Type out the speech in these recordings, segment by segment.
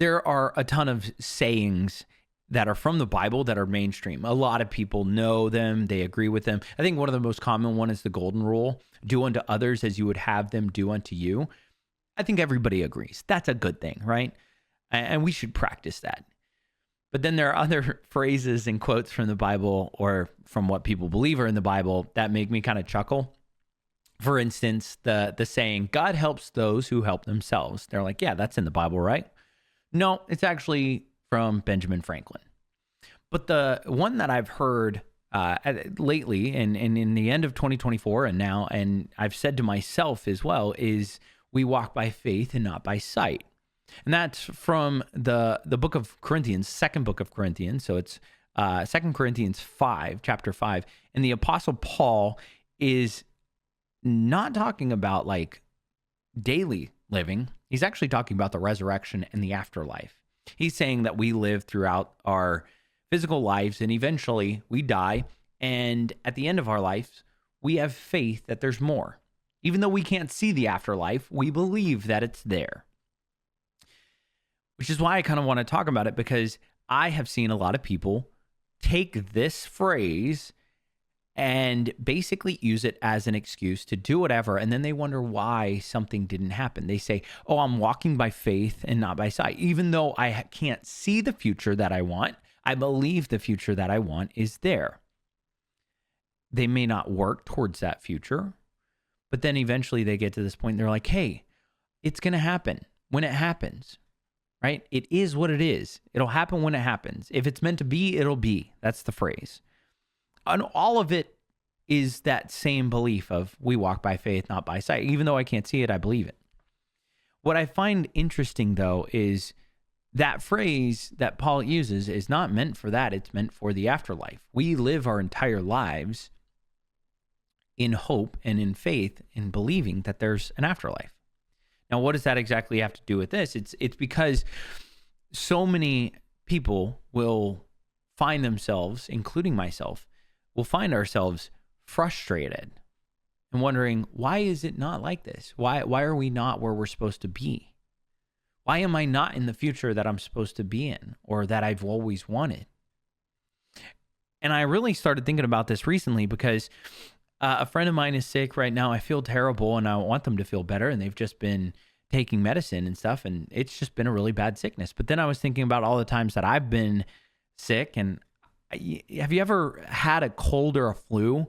there are a ton of sayings that are from the Bible that are mainstream. A lot of people know them. They agree with them. I think one of the most common one is the golden rule: do unto others as you would have them do unto you. I think everybody agrees. That's a good thing, right? And we should practice that. But then there are other phrases and quotes from the Bible, or from what people believe are in the Bible, that make me kind of chuckle. For instance, the saying, God helps those who help themselves. They're like, yeah, that's in the Bible, right? No, it's actually from Benjamin Franklin. But the one that I've heard lately, and in the end of 2024 and now, and I've said to myself as well, is we walk by faith and not by sight. And that's from the book of Corinthians, second book of Corinthians. So it's 2 Corinthians 5, chapter 5. And the Apostle Paul is not talking about like daily living. He's actually talking about the resurrection and the afterlife. He's saying that we live throughout our physical lives and eventually we die. And at the end of our lives, we have faith that there's more. Even though we can't see the afterlife, we believe that it's there. Which is why I kind of want to talk about it, because I have seen a lot of people take this phrase and basically use it as an excuse to do whatever. And then they wonder why something didn't happen. They say, oh, I'm walking by faith and not by sight. Even though I can't see the future that I want, I believe the future that I want is there. They may not work towards that future, but then eventually they get to this point and they're like, hey, it's going to happen when it happens, right? It is what it is. It'll happen when it happens. If it's meant to be, it'll be. That's the phrase. And all of it is that same belief of we walk by faith, not by sight. Even though I can't see it, I believe it. What I find interesting, though, is that phrase that Paul uses is not meant for that. It's meant for the afterlife. We live our entire lives in hope and in faith, in believing that there's an afterlife. Now, what does that exactly have to do with this? It's because so many people will find themselves, including myself, will find ourselves frustrated and wondering, why is it not like this? Why are we not where we're supposed to be? Why am I not in the future that I'm supposed to be in, or that I've always wanted? And I really started thinking about this recently because a friend of mine is sick right now. I feel terrible and I want them to feel better. And they've just been taking medicine and stuff. And it's just been a really bad sickness. But then I was thinking about all the times that I've been sick. And have you ever had a cold or a flu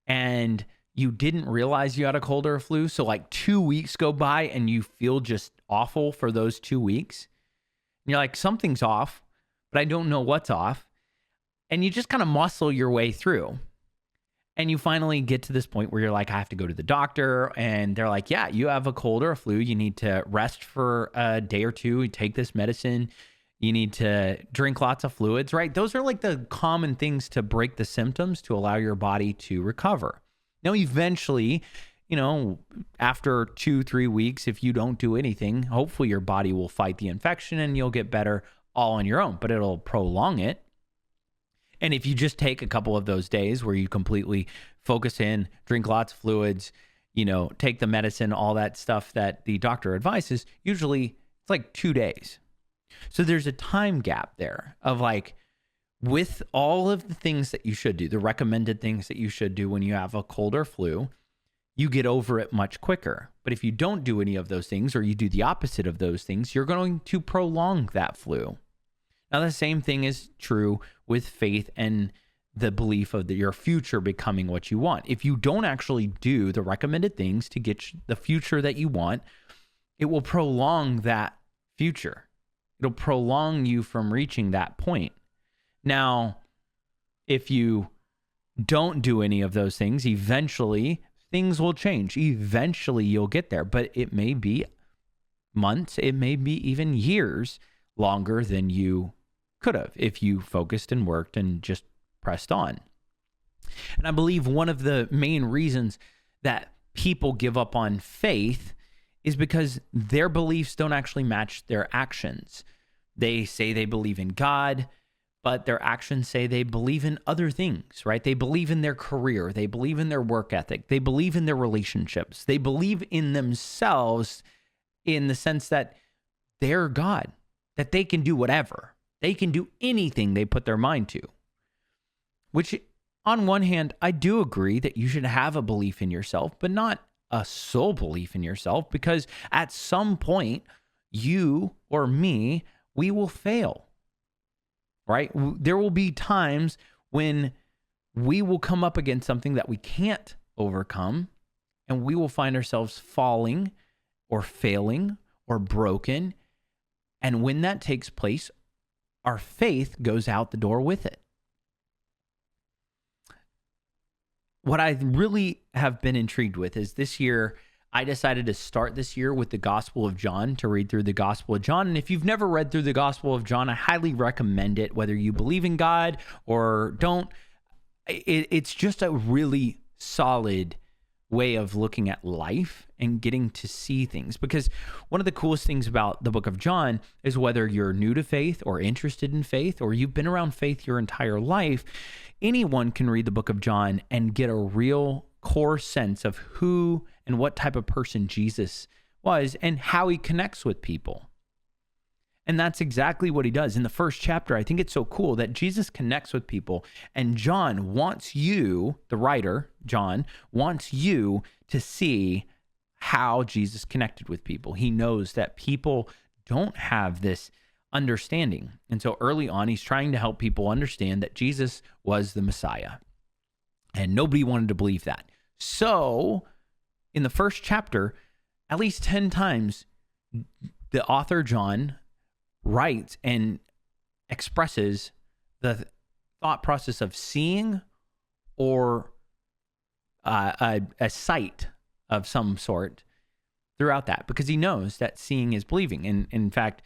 and you didn't realize you had a cold or a flu? So like 2 weeks go by and you feel just awful for those 2 weeks. And you're like, something's off, but I don't know what's off. And you just kind of muscle your way through. And you finally get to this point where you're like, I have to go to the doctor. And they're like, yeah, you have a cold or a flu. You need to rest for a day or two. You take this medicine. You need to drink lots of fluids, right? Those are like the common things to break the symptoms, to allow your body to recover. Now, eventually, after 2-3 weeks, if you don't do anything, hopefully your body will fight the infection and you'll get better all on your own, but it'll prolong it. And if you just take a couple of those days where you completely focus in, drink lots of fluids, take the medicine, all that stuff that the doctor advises, usually it's like 2 days. So there's a time gap there of like, with all of the things that you should do, the recommended things that you should do when you have a cold or flu, you get over it much quicker. But if you don't do any of those things, or you do the opposite of those things, you're going to prolong that flu. Now, the same thing is true with faith and the belief of your future becoming what you want. If you don't actually do the recommended things to get the future that you want, it will prolong that future. It'll prolong you from reaching that point. Now, if you don't do any of those things, eventually things will change. Eventually you'll get there, but it may be months, it may be even years longer than you could have if you focused and worked and just pressed on. And I believe one of the main reasons that people give up on faith is because their beliefs don't actually match their actions. They say they believe in God, but their actions say they believe in other things, right? They believe in their career. They believe in their work ethic. They believe in their relationships. They believe in themselves in the sense that they're God. that they can do whatever. They can do anything they put their mind to. Which, on one hand, I do agree that you should have a belief in yourself, but not a sole belief in yourself, because at some point, you or me, we will fail, right? There will be times when we will come up against something that we can't overcome, and we will find ourselves falling or failing or broken. And when that takes place, our faith goes out the door with it. What I really have been intrigued with is this year, I decided to start this year with the Gospel of John, to read through the Gospel of John. And if you've never read through the Gospel of John, I highly recommend it, whether you believe in God or don't. It's just a really solid way of looking at life and getting to see things. Because one of the coolest things about the book of John is, whether you're new to faith or interested in faith, or you've been around faith your entire life, anyone can read the book of John and get a real core sense of who and what type of person Jesus was and how he connects with people. And that's exactly what he does. In the first chapter, I think it's so cool that Jesus connects with people, and John wants you, the writer, John, wants you to see how Jesus connected with people. He knows that people don't have this understanding. And so early on, he's trying to help people understand that Jesus was the Messiah. And nobody wanted to believe that. So in the first chapter, at least 10 times, the author, John, writes and expresses the thought process of seeing or a sight of some sort throughout that, because he knows that seeing is believing. And in fact,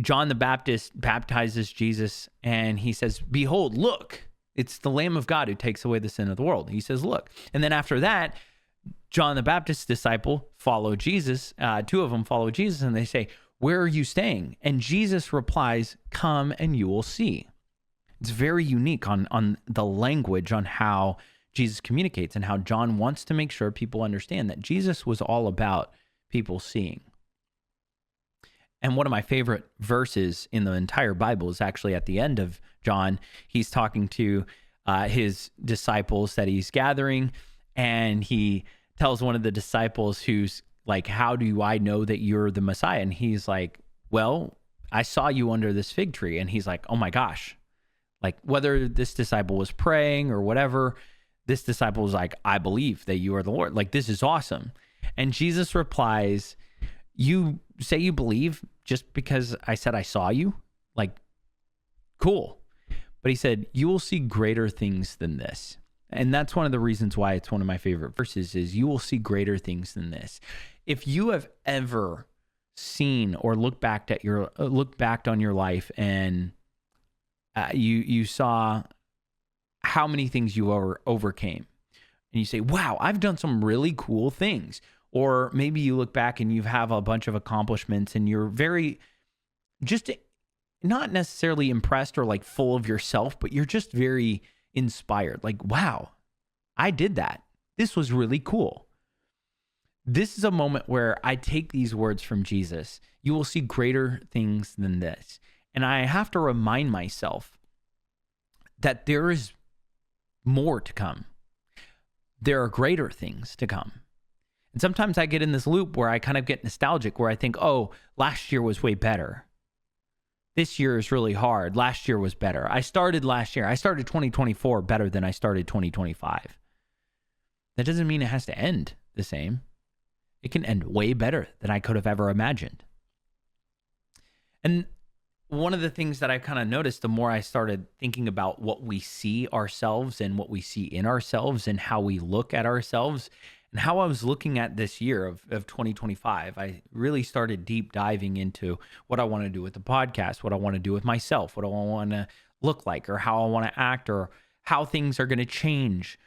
John the Baptist baptizes Jesus, and he says, "Behold, look, it's the Lamb of God who takes away the sin of the world." He says, "Look." And then after that, John the Baptist's disciple follow Jesus. Two of them follow Jesus, and they say, "Where are you staying?" And Jesus replies, "Come and you will see." It's very unique on the language, on how Jesus communicates, and how John wants to make sure people understand that Jesus was all about people seeing. And one of my favorite verses in the entire Bible is actually at the end of John. He's talking to his disciples that he's gathering, and he tells one of the disciples who's like, "How do I know that you're the Messiah?" And he's like, "Well, I saw you under this fig tree." And he's like, "Oh my gosh." Like, whether this disciple was praying or whatever, this disciple was like, "I believe that you are the Lord. Like, this is awesome." And Jesus replies, "You say you believe just because I said I saw you? Like, cool." But he said, "You will see greater things than this." And that's one of the reasons why it's one of my favorite verses, is you will see greater things than this. If you have ever seen or looked back on your life, and you saw how many things you overcame, and you say, "Wow, I've done some really cool things." Or maybe you look back and you have a bunch of accomplishments, and you're very, just not necessarily impressed or like full of yourself, but you're just very inspired. Like, "Wow, I did that. This was really cool." This is a moment where I take these words from Jesus. You will see greater things than this. And I have to remind myself that there is more to come. There are greater things to come. And sometimes I get in this loop where I kind of get nostalgic, where I think, "Oh, last year was way better. This year is really hard. Last year was better. I started 2024 better than I started 2025. That doesn't mean it has to end the same. It can end way better than I could have ever imagined. And one of the things that I kind of noticed, the more I started thinking about what we see ourselves and what we see in ourselves and how we look at ourselves, and how I was looking at this year of 2025, I really started deep diving into what I want to do with the podcast, what I want to do with myself, what I want to look like, or how I want to act, or how things are going to change.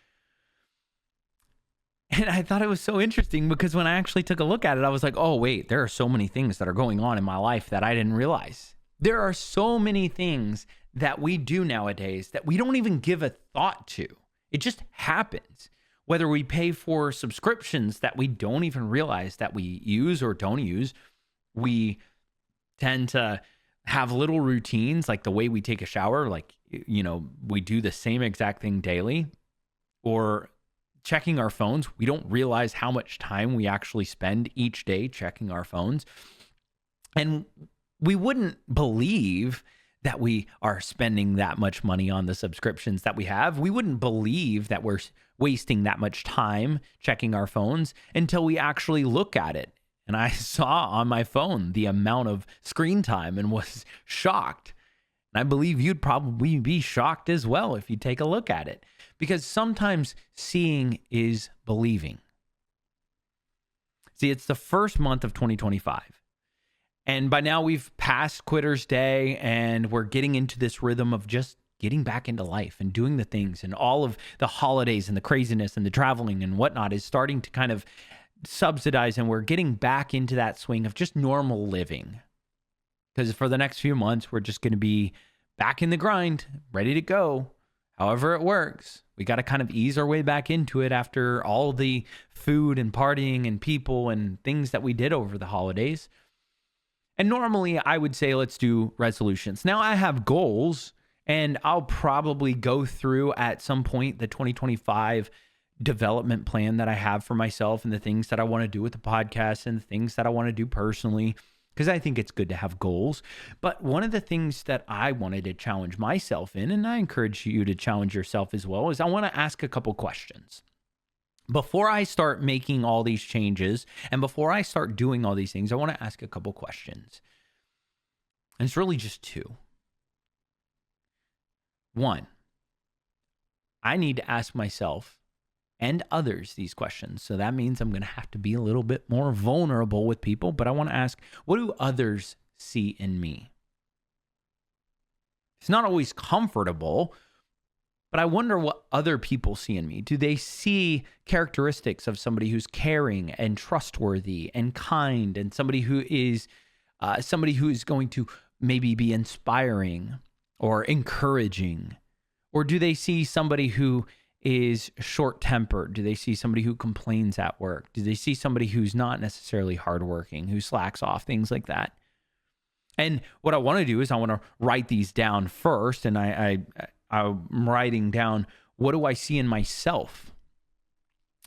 And I thought it was so interesting, because when I actually took a look at it, I was like, "Oh, wait, there are so many things that are going on in my life that I didn't realize." There are so many things that we do nowadays that we don't even give a thought to. It just happens. Whether we pay for subscriptions that we don't even realize that we use or don't use, we tend to have little routines, like the way we take a shower, like, we do the same exact thing daily, or checking our phones. We don't realize how much time we actually spend each day checking our phones. And we wouldn't believe that we are spending that much money on the subscriptions that we have. We wouldn't believe that we're wasting that much time checking our phones until we actually look at it. And I saw on my phone the amount of screen time and was shocked. And I believe you'd probably be shocked as well if you take a look at it, because sometimes seeing is believing. See, it's the first month of 2025. And by now we've passed Quitter's Day, and we're getting into this rhythm of just getting back into life and doing the things, and all of the holidays and the craziness and the traveling and whatnot is starting to kind of subsidize, and we're getting back into that swing of just normal living. Because for the next few months, we're just going to be back in the grind, ready to go, however it works. We got to kind of ease our way back into it after all the food and partying and people and things that we did over the holidays. And normally I would say let's do resolutions. Now I have goals, and I'll probably go through at some point the 2025 development plan that I have for myself, and the things that I want to do with the podcast, and the things that I want to do personally, because I think it's good to have goals. But one of the things that I wanted to challenge myself in, and I encourage you to challenge yourself as well, is I want to ask a couple questions. Before I start making all these changes, and before I start doing all these things, I want to ask a couple questions. And it's really just two. One, I need to ask myself and others these questions. So that means I'm going to have to be a little bit more vulnerable with people, but I want to ask, what do others see in me? It's not always comfortable, but I wonder what other people see in me. Do they see characteristics of somebody who's caring and trustworthy and kind, and somebody who is going to maybe be inspiring or encouraging? Or do they see somebody who is short-tempered? Do they see somebody who complains at work? Do they see somebody who's not necessarily hardworking, who slacks off, things like that? And what I want to do is I want to write these down first, and I'm writing down, what do I see in myself?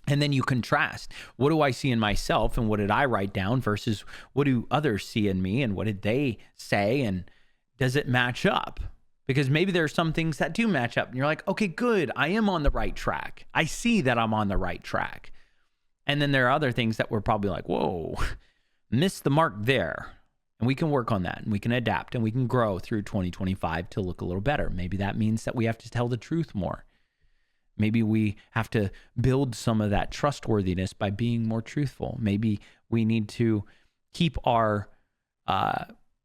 And then you contrast, what do I see in myself, and what did I write down, versus what do others see in me, and what did they say, and does it match up? Because maybe there are some things that do match up, and you're like, okay, good, I am on the right track. I see that I'm on the right track. And then there are other things that we're probably like, whoa, missed the mark there. And we can work on that, and we can adapt, and we can grow through 2025 to look a little better. Maybe that means that we have to tell the truth more. Maybe we have to build some of that trustworthiness by being more truthful. Maybe we need to keep our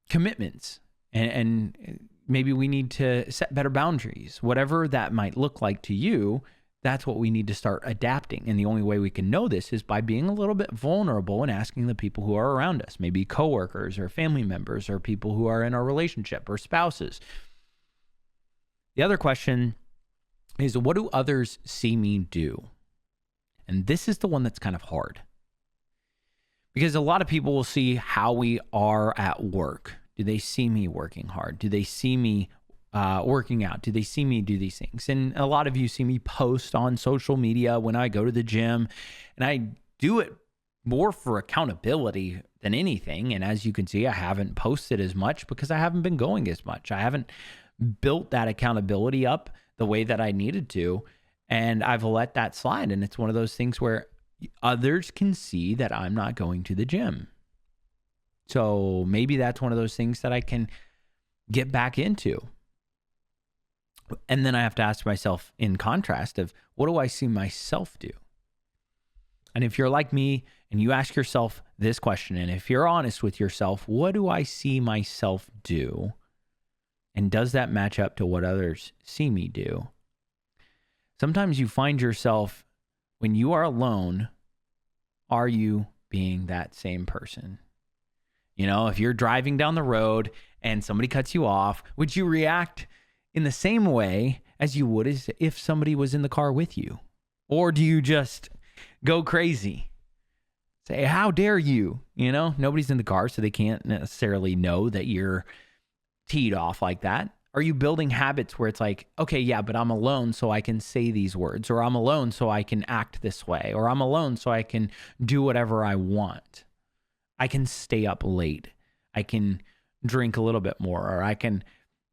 commitments, and maybe we need to set better boundaries. Whatever that might look like to you, that's what we need to start adapting. And the only way we can know this is by being a little bit vulnerable and asking the people who are around us, maybe coworkers or family members or people who are in our relationship or spouses. The other question is, what do others see me do? And this is the one that's kind of hard, because a lot of people will see how we are at work. Do they see me working hard? Do they see me working out? Do they see me do these things? And a lot of you see me post on social media when I go to the gym, and I do it more for accountability than anything. And as you can see, I haven't posted as much because I haven't been going as much. I haven't built that accountability up the way that I needed to, and I've let that slide. And it's one of those things where others can see that I'm not going to the gym. So maybe that's one of those things that I can get back into. And then I have to ask myself, in contrast, of what do I see myself do? And if you're like me and you ask yourself this question, and if you're honest with yourself, what do I see myself do? And does that match up to what others see me do? Sometimes you find yourself, when you are alone, are you being that same person? You know, if you're driving down the road and somebody cuts you off, would you react in the same way as you would as if somebody was in the car with you? Or do you just go crazy? Say, how dare you? You know, nobody's in the car, so they can't necessarily know that you're teed off like that? Are you building habits where it's like, okay, yeah, but I'm alone so I can say these words, or I'm alone so I can act this way, or I'm alone so I can do whatever I want. I can stay up late. I can drink a little bit more, or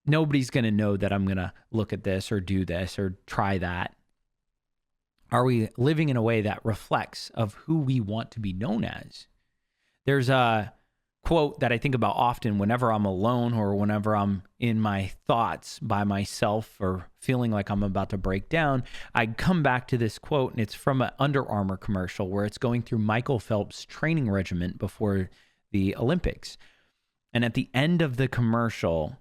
nobody's going to know that I'm going to look at this or do this or try that. Are we living in a way that reflects of who we want to be known as? There's a quote that I think about often whenever I'm alone or whenever I'm in my thoughts by myself or feeling like I'm about to break down. I come back to this quote, and it's from an Under Armour commercial where it's going through Michael Phelps' training regimen before the Olympics. And at the end of the commercial,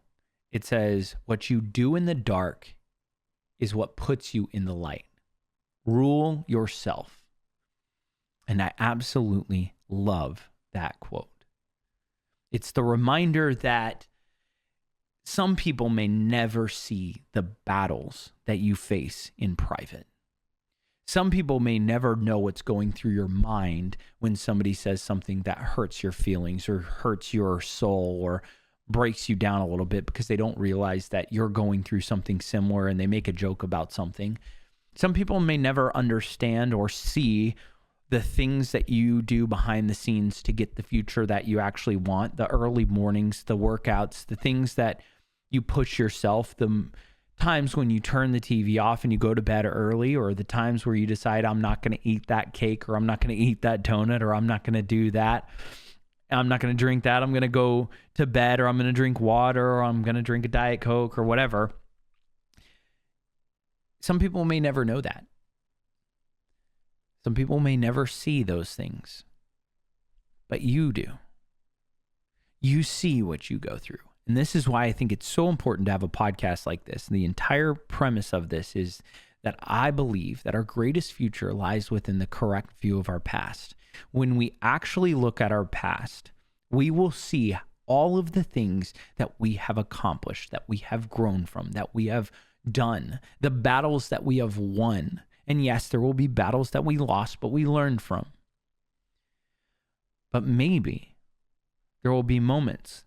it says, "What you do in the dark is what puts you in the light. Rule yourself." And I absolutely love that quote. It's the reminder that some people may never see the battles that you face in private. Some people may never know what's going through your mind when somebody says something that hurts your feelings or hurts your soul or breaks you down a little bit, because they don't realize that you're going through something similar and they make a joke about something. Some people may never understand or see the things that you do behind the scenes to get the future that you actually want, the early mornings, the workouts, the things that you push yourself, the times when you turn the TV off and you go to bed early, or the times where you decide, I'm not going to eat that cake, or I'm not going to eat that donut, or I'm not going to do that. I'm not going to drink that. I'm going to go to bed, or I'm going to drink water, or I'm going to drink a Diet Coke or whatever. Some people may never know that. Some people may never see those things, but you do. You see what you go through. And this is why I think it's so important to have a podcast like this. And the entire premise of this is that I believe that our greatest future lies within the correct view of our past. When we actually look at our past, we will see all of the things that we have accomplished, that we have grown from, that we have done, the battles that we have won. And yes, there will be battles that we lost, but we learned from. But maybe there will be moments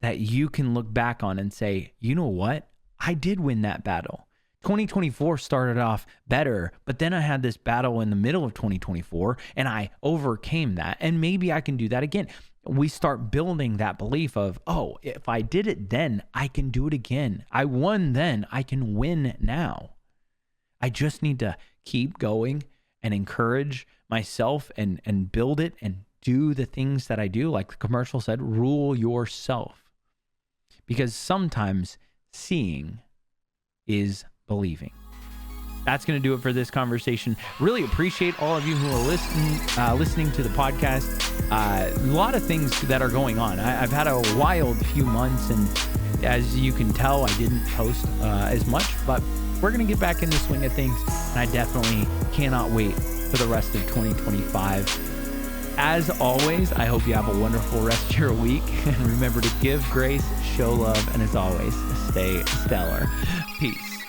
that you can look back on and say, you know what? I did win that battle. 2024 started off better, but then I had this battle in the middle of 2024 and I overcame that. And maybe I can do that again. We start building that belief of, oh, if I did it then, I can do it again. I won then, I can win now. I just need to keep going and encourage myself and build it and do the things that I do. Like the commercial said, rule yourself. Because sometimes seeing is believing. That's going to do it for this conversation. Really appreciate all of you who are listening to the podcast. A lot of things that are going on. I've had a wild few months, and as you can tell, I didn't post as much, but we're going to get back in the swing of things, and I definitely cannot wait for the rest of 2025. As always, I hope you have a wonderful rest of your week, and remember to give grace, show love, and as always, stay stellar. Peace.